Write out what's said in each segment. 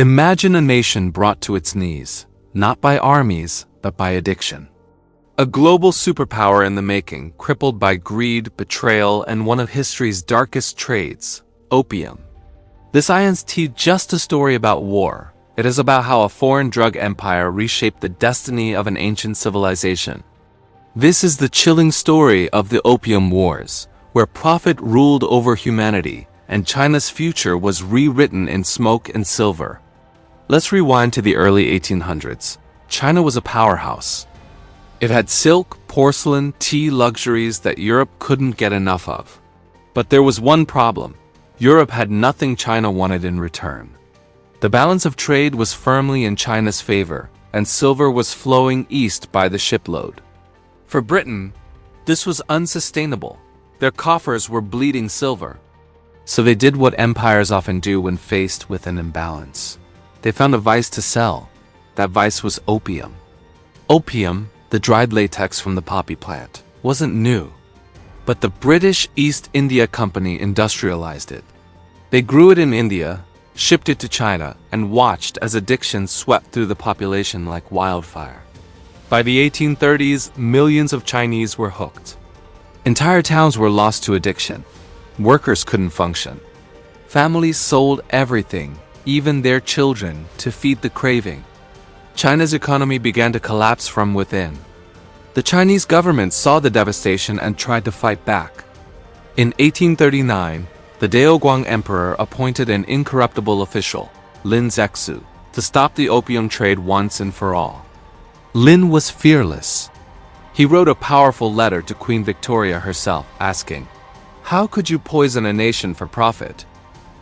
Imagine a nation brought to its knees, not by armies, but by addiction. A global superpower in the making, crippled by greed, betrayal, and one of history's darkest trades, opium. This isn't just a story about war. It is about how a foreign drug empire reshaped the destiny of an ancient civilization. This is the chilling story of the Opium Wars, where profit ruled over humanity, and China's future was rewritten in smoke and silver. Let's rewind to the early 1800s. China was a powerhouse. It had silk, porcelain, tea luxuries that Europe couldn't get enough of. But there was one problem. Europe had nothing China wanted in return. The balance of trade was firmly in China's favor, and silver was flowing east by the shipload. For Britain, this was unsustainable. Their coffers were bleeding silver. So they did what empires often do when faced with an imbalance. They found a vice to sell. That vice was opium. Opium, the dried latex from the poppy plant, wasn't new. But the British East India Company industrialized it. They grew it in India, shipped it to China, and watched as addiction swept through the population like wildfire. By the 1830s, millions of Chinese were hooked. Entire towns were lost to addiction. Workers couldn't function. Families sold everything, even their children, to feed the craving. China's economy began to collapse from within. The Chinese government saw the devastation and tried to fight back. In 1839, the Daoguang Emperor appointed an incorruptible official, Lin Zexu, to stop the opium trade once and for all. Lin was fearless. He wrote a powerful letter to Queen Victoria herself, asking, "How could you poison a nation for profit?"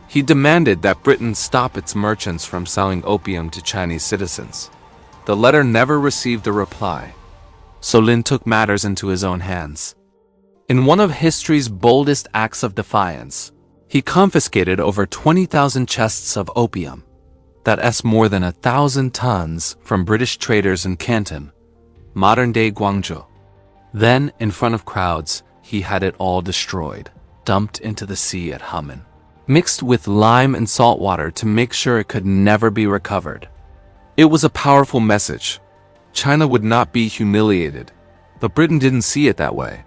He demanded that Britain stop its merchants from selling opium to Chinese citizens. The letter never received a reply, so Lin took matters into his own hands. In one of history's boldest acts of defiance, he confiscated over 20,000 chests of opium. That's more than 1,000 tons from British traders in Canton, modern-day Guangzhou. Then, in front of crowds, he had it all destroyed, dumped into the sea at Humen, mixed with lime and salt water to make sure it could never be recovered. It was a powerful message. China would not be humiliated, but Britain didn't see it that way.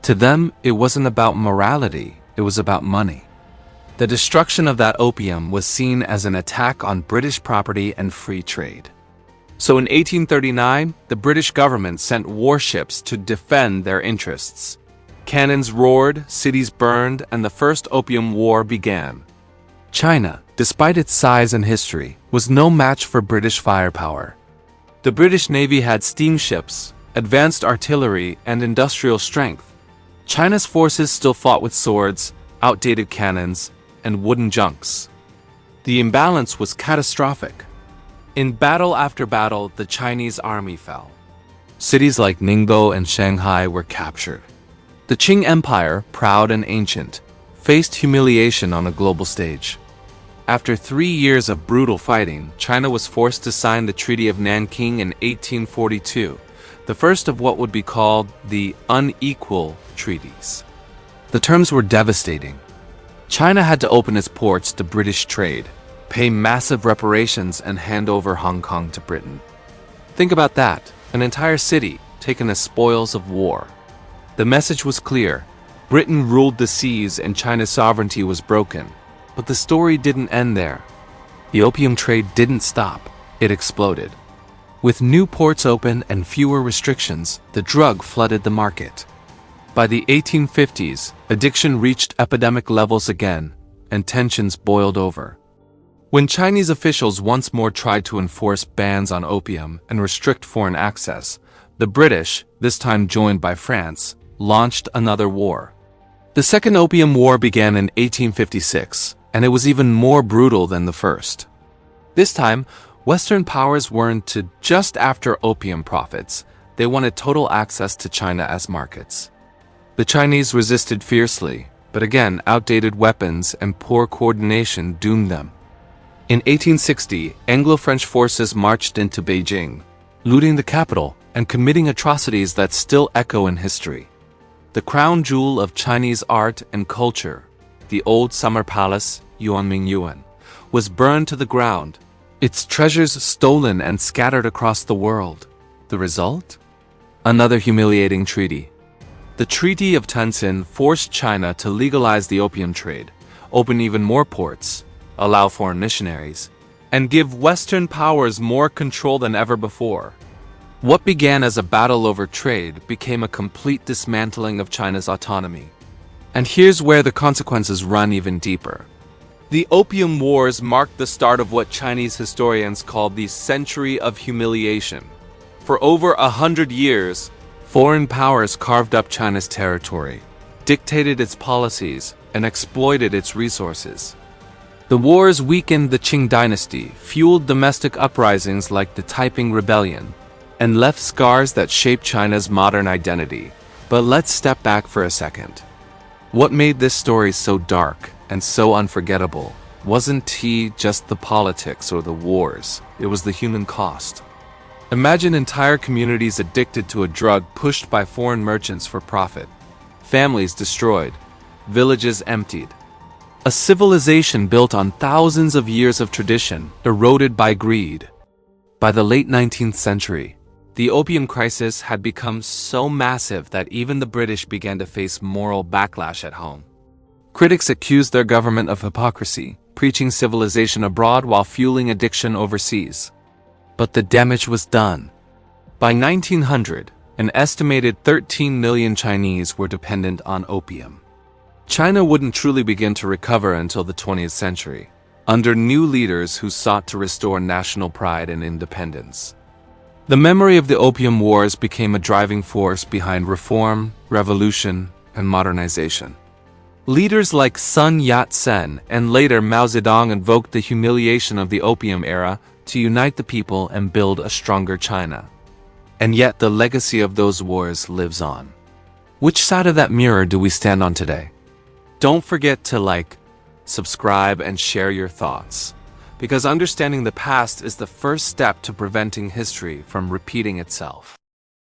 To them, it wasn't about morality, it was about money. The destruction of that opium was seen as an attack on British property and free trade. So in 1839, the British government sent warships to defend their interests. Cannons roared, cities burned, and the First Opium War began. China, despite its size and history, was no match for British firepower. The British Navy had steamships, advanced artillery, and industrial strength. China's forces still fought with swords, outdated cannons, and wooden junks. The imbalance was catastrophic. In battle after battle, the Chinese army fell. Cities like Ningbo and Shanghai were captured. The Qing Empire, proud and ancient, faced humiliation on a global stage. After 3 years of brutal fighting, China was forced to sign the Treaty of Nanking in 1842, the first of what would be called the unequal treaties. The terms were devastating. China had to open its ports to British trade, pay massive reparations, and hand over Hong Kong to Britain. Think about that, an entire city taken as spoils of war. The message was clear. Britain ruled the seas and China's sovereignty was broken. But the story didn't end there. The opium trade didn't stop, it exploded. With new ports open and fewer restrictions, the drug flooded the market. By the 1850s, addiction reached epidemic levels again, and tensions boiled over. When Chinese officials once more tried to enforce bans on opium and restrict foreign access, the British, this time joined by France, launched another war. The Second Opium War began in 1856, and it was even more brutal than the first. This time, Western powers weren't just after opium profits, they wanted total access to China as markets. The Chinese resisted fiercely, but again, outdated weapons and poor coordination doomed them. In 1860, Anglo-French forces marched into Beijing, looting the capital and committing atrocities that still echo in history. The crown jewel of Chinese art and culture, the old summer palace, Yuanmingyuan, was burned to the ground, its treasures stolen and scattered across the world. The result? Another humiliating treaty. The Treaty of Tientsin forced China to legalize the opium trade, open even more ports, allow foreign missionaries, and give Western powers more control than ever before. What began as a battle over trade became a complete dismantling of China's autonomy. And here's where the consequences run even deeper. The Opium Wars marked the start of what Chinese historians call the Century of Humiliation. For over 100 years, foreign powers carved up China's territory, dictated its policies, and exploited its resources. The wars weakened the Qing dynasty, fueled domestic uprisings like the Taiping Rebellion, and left scars that shaped China's modern identity. But let's step back for a second. What made this story so dark and so unforgettable wasn't just the politics or the wars, it was the human cost. Imagine entire communities addicted to a drug pushed by foreign merchants for profit, families destroyed, villages emptied. A civilization built on thousands of years of tradition, eroded by greed. By the late 19th century, the opium crisis had become so massive that even the British began to face moral backlash at home. Critics accused their government of hypocrisy, preaching civilization abroad while fueling addiction overseas. But the damage was done. By 1900, an estimated 13 million Chinese were dependent on opium. China wouldn't truly begin to recover until the 20th century, under new leaders who sought to restore national pride and independence. The memory of the Opium Wars became a driving force behind reform, revolution, and modernization. Leaders like Sun Yat-sen and later Mao Zedong invoked the humiliation of the opium era to unite the people and build a stronger China. And yet the legacy of those wars lives on. Which side of that mirror do we stand on today? Don't forget to like, subscribe, and share your thoughts, because understanding the past is the first step to preventing history from repeating itself.